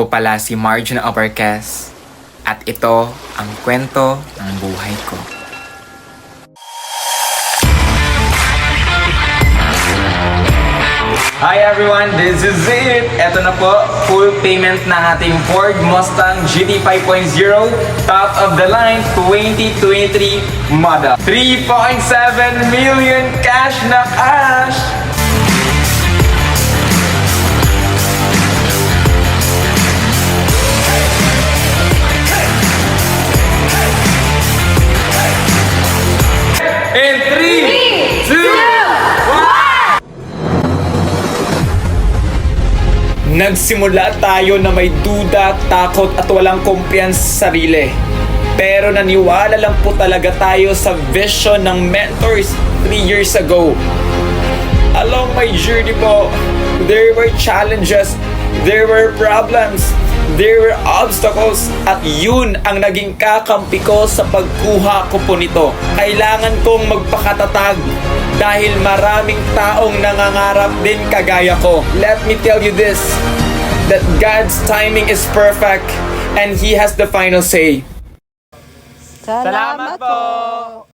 Ako pala si Marge na Uppercast at ito ang kwento ng buhay ko. Hi everyone, this is it! Ito na po, full payment ng ating Ford Mustang GT 5.0 top of the line 2023 model. 3.7 million cash na cash! In 3, 2, 1! Nagsimula tayo na may duda, takot at walang kumpiyansa sa sarili. Pero naniwala lang po talaga tayo sa vision ng mentors 3 years ago. Along my journey po, there were challenges, there were problems, there were obstacles, at yun ang naging kakampi ko sa pagkuha ko po nito. Kailangan kong magpakatatag dahil maraming taong nangangarap din kagaya ko. Let me tell you this, that God's timing is perfect and He has the final say. Salamat po!